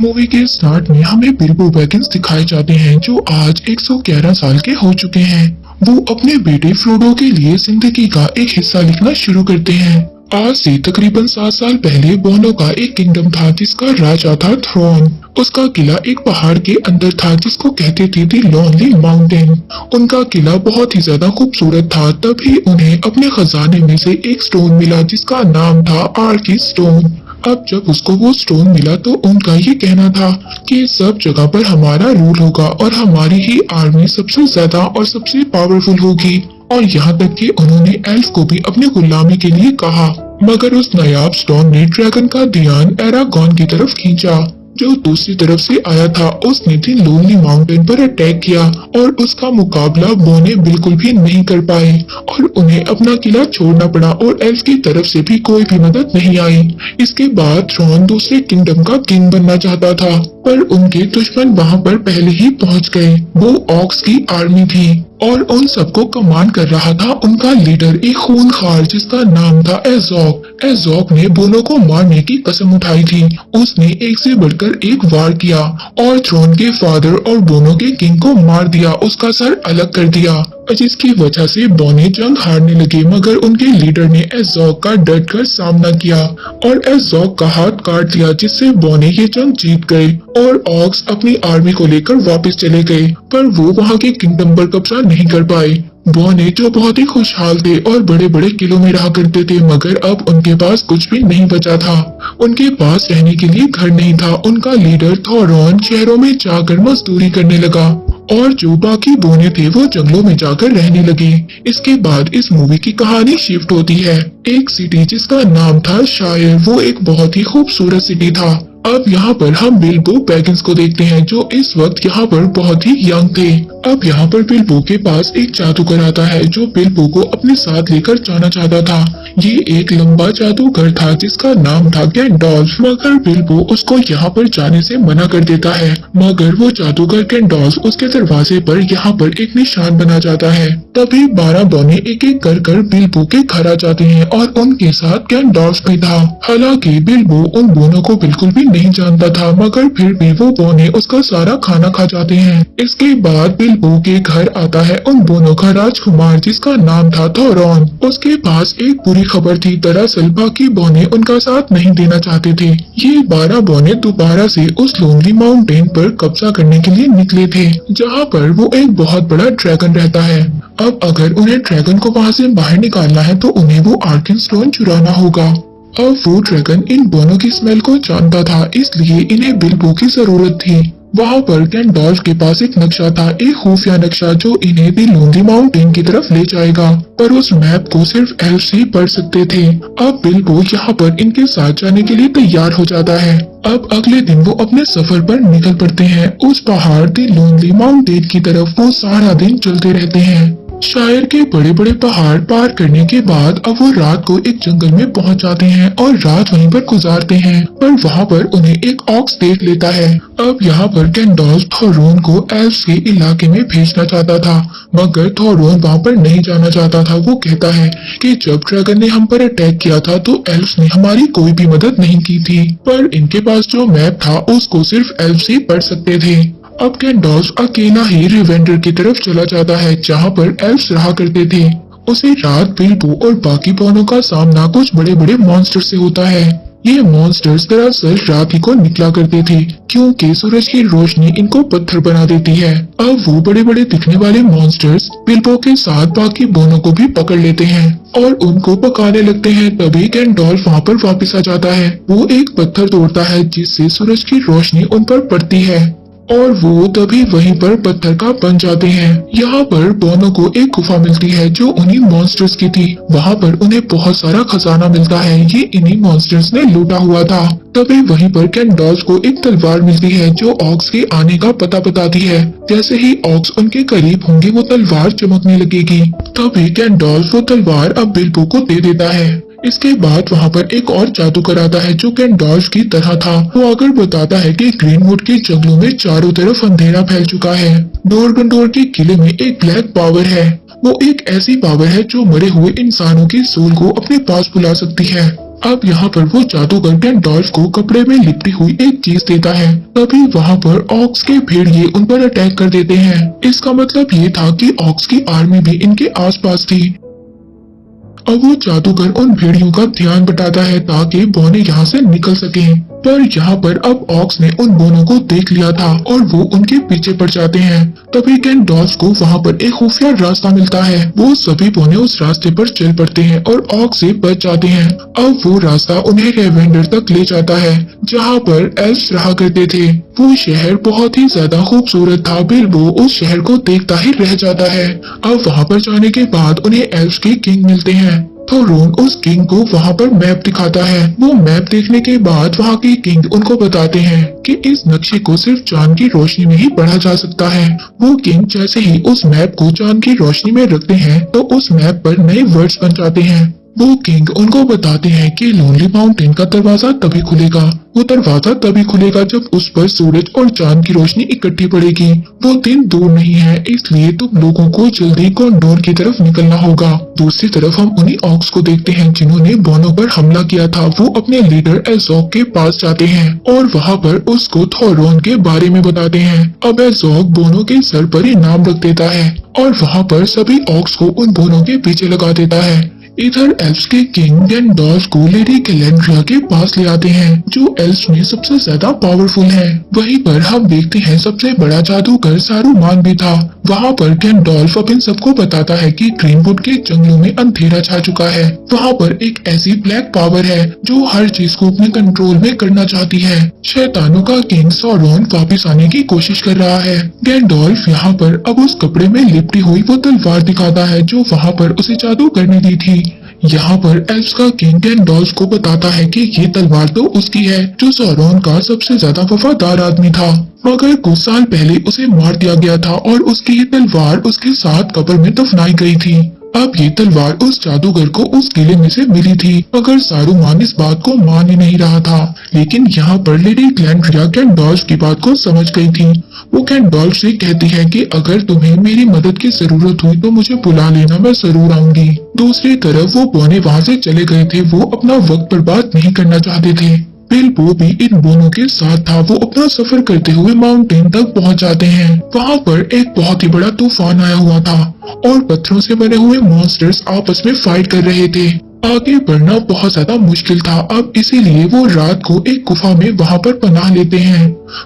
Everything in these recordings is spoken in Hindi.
मूवी के स्टार्ट में हमें बिल्बो बैगिंस दिखाए जाते हैं जो आज 111 साल के हो चुके हैं। वो अपने बेटे फ्रोडो के लिए जिंदगी का एक हिस्सा लिखना शुरू करते हैं। आज से तकरीबन 7 साल पहले बोनो का एक किंगडम था जिसका राजा था थ्रोन। उसका किला एक पहाड़ के अंदर था जिसको कहते थे दी लोनली माउंटेन। उनका किला बहुत ही ज्यादा खूबसूरत था। तभी उन्हें अपने खजाने में से एक स्टोन मिला जिसका नाम था आर्की स्टोन। अब जब उसको वो स्टोन मिला तो उनका ये कहना था कि सब जगह पर हमारा रूल होगा और हमारी ही आर्मी सबसे ज्यादा और सबसे पावरफुल होगी। और यहाँ तक कि उन्होंने एल्फ को भी अपनी गुलामी के लिए कहा। मगर उस नायाब स्टोन ने ड्रैगन का ध्यान एरागॉन की तरफ खींचा जो दूसरी तरफ से आया था। उसने दी लोनली माउंटेन पर अटैक किया और उसका मुकाबला बोने बिल्कुल भी नहीं कर पाए और उन्हें अपना किला छोड़ना पड़ा और एल्फ की तरफ से भी कोई भी मदद नहीं आई। इसके बाद थ्रोन दूसरे किंगडम का किंग बनना चाहता था पर उनके दुश्मन वहां पर पहले ही पहुंच गए। वो ऑक्स की आर्मी थी और उन सबको कमांड कर रहा था उनका लीडर एक खूनखार जिसका नाम था एज़ोक। एज़ोक ने बोनो को मारने की कसम उठाई थी। उसने एक से बढ़कर एक वार किया और थ्रोन के फादर और बोनो के किंग को मार दिया, उसका सर अलग कर दिया जिसकी वजह से बोने जंग हारने लगे। मगर उनके लीडर ने एज़ोक का डटकर सामना किया और एज़ोक का हाथ काट दिया जिससे बोने ये जंग जीत गए और ऑक्स अपनी आर्मी को लेकर वापस चले गए पर वो वहां के किंगडम पर कब्जा नहीं कर पाए। बोने जो बहुत ही खुशहाल थे और बड़े बड़े किलों में रहा करते थे मगर अब उनके पास कुछ भी नहीं बचा था। उनके पास रहने के लिए घर नहीं था। उनका लीडर थोरॉन शहरों में जाकर मजदूरी करने लगा और जो बाकी बोने थे वो जंगलों में जाकर रहने लगे। इसके बाद इस मूवी की कहानी शिफ्ट होती है एक सिटी जिसका नाम था शायर। वो एक बहुत ही खूबसूरत सिटी था। अब यहाँ पर हम बिल्बो बैगिंस को देखते हैं जो इस वक्त यहाँ पर बहुत ही यंग थे। अब यहाँ पर बिल्बो के पास एक जादूगर आता है जो बिल्बो को अपने साथ लेकर जाना चाहता था। ये एक लंबा जादूगर था जिसका नाम था गैंडोल्फ। मगर बिल्बो उसको यहाँ पर जाने से मना कर देता है। मगर वो जादूगर गैंडोल्फ उसके दरवाजे पर यहाँ पर एक निशान बना जाता है। तभी 12 बोने एक एक कर बिल्बो के घर आ जाते हैं और उनके साथ गैंडोल्फ भी था। हालांकि बिल्बो उन बोनों को बिल्कुल भी नहीं जानता था मगर फिर भी वो बोने उसका सारा खाना खा जाते हैं। इसके बाद बिल्बो के घर आता है उन बोनों का राजकुमार जिसका नाम था थोरॉन। उसके पास एक बुरी खबर थी। दरअसल बाकी बोने उनका साथ नहीं देना चाहते थे। ये 12 बोने दोबारा से उस लोनली माउंटेन पर कब्जा करने के लिए निकले थे जहाँ पर वो एक बहुत बड़ा ड्रैगन रहता है। अब अगर उन्हें ड्रैगन को वहाँ से बाहर निकालना है तो उन्हें वो आर्किन स्टोन चुराना होगा। अब वो ड्रैगन इन बोनों की स्मेल को जानता था इसलिए इन्हें बिल्बो की जरूरत थी। वहाँ पर गैंडोल्फ के पास एक नक्शा था, एक खुफिया नक्शा जो इन्हें दी लोनली माउंटेन की तरफ ले जाएगा पर उस मैप को सिर्फ एल्फ ही पढ़ सकते थे। अब बिल्बो यहाँ पर इनके साथ जाने के लिए तैयार हो जाता है। अब अगले दिन वो अपने सफर पर निकल पड़ते हैं उस पहाड़ दी लोनली माउंटेन की तरफ। वो सारा दिन चलते रहते हैं। शायर के बड़े बड़े पहाड़ पार करने के बाद अब वो रात को एक जंगल में पहुंच जाते हैं और रात वहीं पर गुजारते हैं पर वहां पर उन्हें एक ऑक्स देख लेता है। अब यहाँ पर गैंडोल्फ थोरॉन को एल्फ के इलाके में भेजना चाहता था मगर थोरॉन वहां पर नहीं जाना चाहता था। वो कहता है कि जब ड्रैगन ने हम पर अटैक किया था तो एल्फ ने हमारी कोई भी मदद नहीं की थी पर इनके पास जो मैप था उसको सिर्फ एल्फ ही पढ़ सकते थे। अब गैंडोल्फ अकेला ही रिवेंडर की तरफ चला जाता है जहाँ पर एल्फ्स रहा करते थे। उसी रात बिल्बो और बाकी बोनों का सामना कुछ बड़े बड़े मॉन्स्टर से होता है। ये मॉन्स्टर्स दरअसल रात ही को निकला करते थे क्योंकि सूरज की रोशनी इनको पत्थर बना देती है। अब वो बड़े बड़े दिखने वाले मॉन्स्टर्स बिल्बो के साथ बाकी बोनों को भी पकड़ लेते हैं और उनको पकाने लगते हैं। तभी गैंडोल्फ वहाँ पर वापस आ जाता है। वो एक पत्थर तोड़ता है जिससे सूरज की रोशनी उन पर पड़ती है और वो तभी वहीं पर पत्थर का बन जाते हैं। यहाँ पर बोनों को एक गुफा मिलती है जो उन्हीं मॉन्स्टर्स की थी। वहाँ पर उन्हें बहुत सारा खजाना मिलता है। ये इन्हीं मॉन्स्टर्स ने लूटा हुआ था। तभी वहीं पर गैंडोल्फ को एक तलवार मिलती है जो ऑक्स के आने का पता बताती है। जैसे ही ऑक्स उनके करीब होंगे वो तलवार चमकने लगेगी। तभी गैंडोल्फ वो तलवार अब बिल्बो को दे देता है। इसके बाद वहाँ पर एक और जादूगर आता है जो गैंडोल्फ की तरह था। वो आकर बताता है कि ग्रीनवुड के जंगलों में चारों तरफ अंधेरा फैल चुका है। डोरगंडोर के किले में एक ब्लैक पावर है वो एक ऐसी पावर है जो मरे हुए इंसानों की सोल को अपने पास बुला सकती है। अब यहाँ पर वो जादूगर गैंडोल्फ को कपड़े में लिपटी हुई एक चीज देता है। तभी वहाँ पर ऑक्स के भेड़िए उन पर अटैक कर देते हैं। इसका मतलब ये था कि ऑक्स की आर्मी भी इनके आसपास थी। अब वो जादूगर उन भेड़ियों का ध्यान बटाता है ताकि बोने यहाँ से निकल सकें। पर यहाँ पर अब ऑक्स ने उन बोनों को देख लिया था और वो उनके पीछे पड़ जाते हैं। तभी गैंडोल्फ को वहाँ पर एक खुफिया रास्ता मिलता है। वो सभी बोने उस रास्ते पर चल पड़ते हैं और ऑक्स से बच जाते हैं। अब वो रास्ता उन्हें लेवेंडर तक ले जाता है जहाँ पर एल्फ्स रहा करते थे। वो शहर बहुत ही ज्यादा खूबसूरत था। बिल्बो उस शहर को देखता ही रह जाता है। अब वहाँ पर जाने के बाद उन्हें एल्फ्स के किंग मिलते हैं। थोरोन उस किंग को वहाँ पर मैप दिखाता है। वो मैप देखने के बाद वहाँ के किंग उनको बताते हैं कि इस नक्शे को सिर्फ चांद की रोशनी में ही पढ़ा जा सकता है। वो किंग जैसे ही उस मैप को चांद की रोशनी में रखते हैं तो उस मैप पर नए वर्ड्स बन जाते हैं। वो किंग उनको बताते हैं कि लोनली माउंटेन का दरवाजा तभी खुलेगा। वो दरवाजा तभी खुलेगा जब उस पर सूरज और चांद की रोशनी इकट्ठी पड़ेगी। वो दिन दूर नहीं है, इसलिए तुम लोगों को जल्दी कॉन्डोर की तरफ निकलना होगा। दूसरी तरफ हम उन्हीं ऑक्स को देखते हैं जिन्होंने बोनो पर हमला किया था। वो अपने लीडर एज़ोक के पास जाते हैं और वहाँ पर उसको थोरोन के बारे में बताते हैं। अब एज़ोक बोनो के सर पर इनाम रख देता है और वहाँ पर सभी ऑक्स को उन बोनो के पीछे लगा देता है। इधर एल्फ्स के किंग गैंडोल्फ को लेडी गैलेंड्रिया के पास ले आते हैं जो एल्फ्स में सबसे ज्यादा पावरफुल है। वहीं पर हम देखते हैं सबसे बड़ा जादूगर सारूमान भी था। वहाँ पर गैंडोल्फ अब इन सबको बताता है कि ग्रीनवुड के जंगलों में अंधेरा छा चुका है। वहाँ पर एक ऐसी ब्लैक पावर है जो हर चीज को अपने कंट्रोल में करना चाहती है। शैतानों का किंग सौरोन वापिस आने की कोशिश कर रहा है। गैंडोल्फ यहाँ पर अब उस कपड़े में लिपटी हुई वो तलवार दिखाता है जो वहाँ पर उसे जादू करने दी थी। यहाँ पर एल्फ्स का किंग गैंडोल्फ को बताता है कि ये तलवार तो उसकी है जो सौरोन का सबसे ज्यादा वफादार आदमी था, मगर कुछ साल पहले उसे मार दिया गया था और उसकी ये तलवार उसके साथ कब्र में दफनाई गई थी। अब ये तलवार उस जादूगर को उस किले में से मिली थी, मगर सारूमान इस बात को मान ही नहीं रहा था। लेकिन यहाँ पर लेडी गैलेंड्रिया गैंडोल्फ की बात को समझ गई थी। वो गैंडोल्फ से कहती है कि अगर तुम्हें मेरी मदद की जरूरत हुई तो मुझे बुला लेना, मैं जरूर आऊंगी। दूसरी तरफ वो बोने वहाँ से चले गए थे। वो अपना वक्त बर्बाद नहीं करना चाहते थे। बिल्बो भी इन बोनों के साथ था। वो अपना सफर करते हुए माउंटेन तक पहुंच जाते हैं। वहाँ पर एक बहुत ही बड़ा तूफान आया हुआ था और पत्थरों से बने हुए मॉन्स्टर्स आपस में फाइट कर रहे थे। आगे बढ़ना बहुत ज्यादा मुश्किल था। अब इसीलिए वो रात को एक गुफा में वहाँ पर पनाह लेते हैं।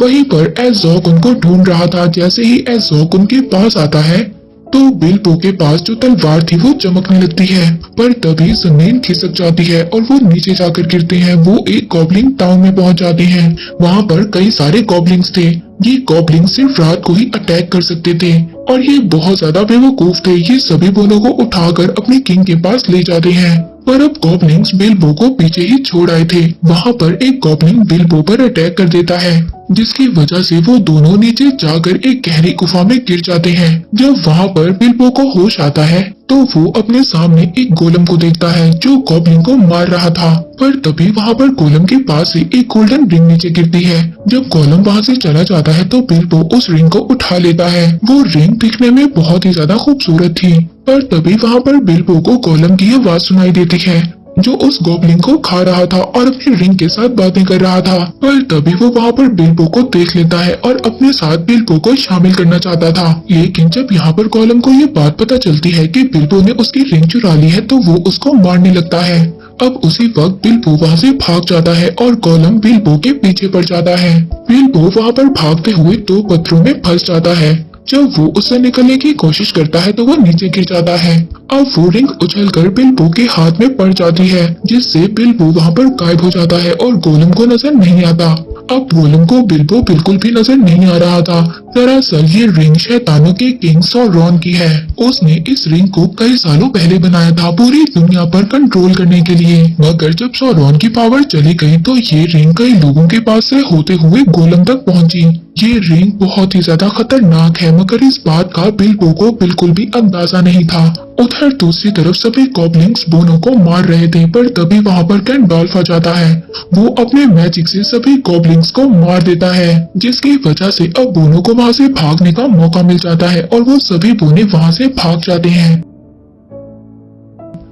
वहीं पर एज़ोक उनको ढूंढ रहा था। जैसे ही एज़ोक उनके पास आता है तो बिल्बो के पास जो तलवार थी वो चमकने लगती है, पर तभी जमीन खिसक जाती है और वो नीचे जाकर गिरते हैं। वो एक गॉब्लिन टाउन में पहुंच जाते हैं। वहाँ पर कई सारे गॉब्लिन्स थे। ये गॉब्लिन सिर्फ रात को ही अटैक कर सकते थे और ये बहुत ज्यादा बेवकूफ थे। ये सभी बोनों को उठाकर अपने किंग के पास ले जाते हैं, पर अब गॉब्लिन्स बिल्बो को पीछे ही छोड़ आए थे। वहाँ पर एक गॉब्लिन बिल्बो पर अटैक कर देता है, जिसकी वजह से वो दोनों नीचे जाकर एक गहरी गुफा में गिर जाते हैं। जब वहाँ पर बिल्बो को होश आता है तो वो अपने सामने एक गोलम को देखता है जो गॉब्लिन को मार रहा था, पर तभी वहाँ पर गोलम के पास से एक गोल्डन रिंग नीचे गिरती है। जब गोलम वहाँ से चला जाता है तो बिल्बो उस रिंग को उठा लेता है। वो रिंग दिखने में बहुत ही ज्यादा खूबसूरत थी, पर तभी वहाँ पर बिल्बो को गोलम की आवाज सुनाई देती है जो उस गॉब्लिन को खा रहा था और अपनी रिंग के साथ बातें कर रहा था। पर तभी वो वहाँ पर बिल्बो को देख लेता है और अपने साथ बिल्बो को शामिल करना चाहता था। लेकिन जब यहाँ पर गोलम को ये बात पता चलती है कि बिल्बो ने उसकी रिंग चुरा ली है तो वो उसको मारने लगता है। अब उसी वक्त बिल्बो वहाँ से भाग जाता है और गोलम बिल्बो के पीछे पड़ जाता है। बिल्बो वहाँ पर भागते हुए दो पत्थरों में फंस जाता है। जब वो उससे निकलने की कोशिश करता है तो वो नीचे गिर जाता है। अब वो रिंग उछलकर बिल्बो के हाथ में पड़ जाती है, जिससे बिल्बो वहाँ पर गायब हो जाता है और गोलम को नजर नहीं आता। अब गोलम को बिल्बो बिल्कुल भी नजर नहीं आ रहा था। दरअसल ये रिंग शैतानों के किंग सौरोन की है। उसने इस रिंग को कई सालों पहले बनाया था पूरी दुनिया पर कंट्रोल करने के लिए, मगर जब सौरोन की पावर चली गई तो ये रिंग कई लोगों के पास से होते हुए गोलम तक पहुंची। ये रिंग बहुत ही ज्यादा खतरनाक है, मगर इस बात का बिल्बो को बिल्कुल भी अंदाजा नहीं था। उधर दूसरी तरफ सभी गॉब्लिन्स बोनो को मार रहे थे, पर तभी वहां पर गैंडॉल्फ आ जाता है। वो अपने मैजिक से सभी गॉब्लिन्स को मार देता है, जिसकी वजह से अब बोनो को वहां से भागने का मौका मिल जाता है और वो सभी बोने वहां से भाग जाते हैं।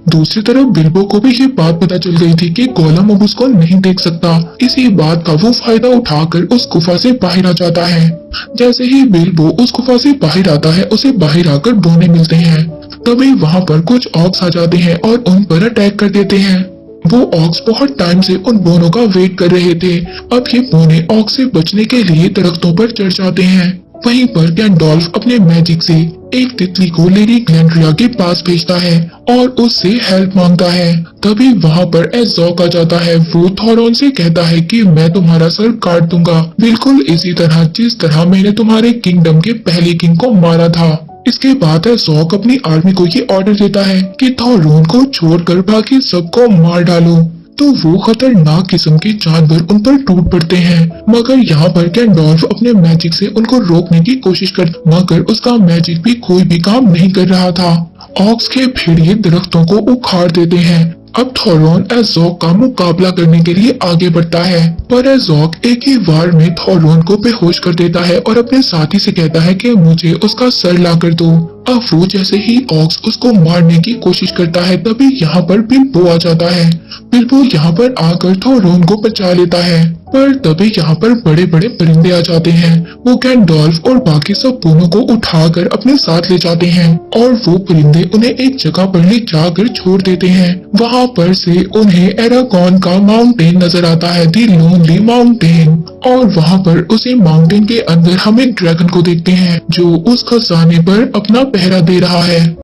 दूसरी तरफ बिल्बो को भी ये बात पता चल गई थी कि गोलम अब उसको नहीं देख सकता। इसी बात का वो फायदा उठाकर उस गुफा से बाहर आ जाता है। जैसे ही बिल्बो उस गुफा से बाहर आता है, उसे बाहर आकर बोने मिलते हैं। तभी वहां पर कुछ ऑक्स आ जाते हैं और उन पर अटैक कर देते हैं। वो ऑक्स बहुत टाइम से उन बोनों का वेट कर रहे थे। अब ये बोने ऑक्स से बचने के लिए दरख्तों पर चढ़ जाते हैं। वहीं पर गैंडॉल्फ अपने मैजिक से एक तितली को लेडी ग्लैंड्रिया के पास भेजता है और उससे हेल्प मांगता है। तभी वहां पर एज़ोक आ जाता है। वो थोरॉन से कहता है कि मैं तुम्हारा सर काट दूंगा, बिल्कुल इसी तरह जिस तरह मैंने तुम्हारे किंगडम के पहले किंग को मारा था। इसके बाद एज़ोक अपनी आर्मी को ये ऑर्डर देता है कि थोरॉन को छोड़कर बाकी सबको मार डालो। तो वो खतरनाक किस्म के जानवर उन पर टूट पड़ते हैं, मगर यहाँ पर गैंडॉल्फ अपने मैजिक से उनको रोकने की कोशिश कर, मगर उसका मैजिक भी कोई भी काम नहीं कर रहा था। ऑक्स के भेड़िए दरख्तों को उखाड़ देते हैं। अब थोरॉन एज़ोक का मुकाबला करने के लिए आगे बढ़ता है, पर एज़ोक एक ही वार में थोरॉन को बेहोश कर देता है और अपने साथी से कहता है कि मुझे उसका सर ला कर दो। अब वो जैसे ही ऑक्स उसको मारने की कोशिश करता है, तभी यहाँ पर बिल्बो आ जाता है। बिल्बो यहाँ पर आकर थोरॉन को बचा लेता है, पर तभी यहाँ पर बड़े बड़े परिंदे आ जाते हैं। वो गैंडॉल्फ और बाकी सब बोनों को उठाकर अपने साथ ले जाते हैं और वो परिंदे उन्हें एक जगह पर ले जाकर छोड़ देते हैं। वहाँ पर से उन्हें एरागॉन का माउंटेन नजर आता है, दी लोनली माउंटेन। और वहाँ पर उसी माउंटेन के अंदर हम एक ड्रैगन को देखते हैं जो उस खजाने पर अपना पहरा दे रहा है।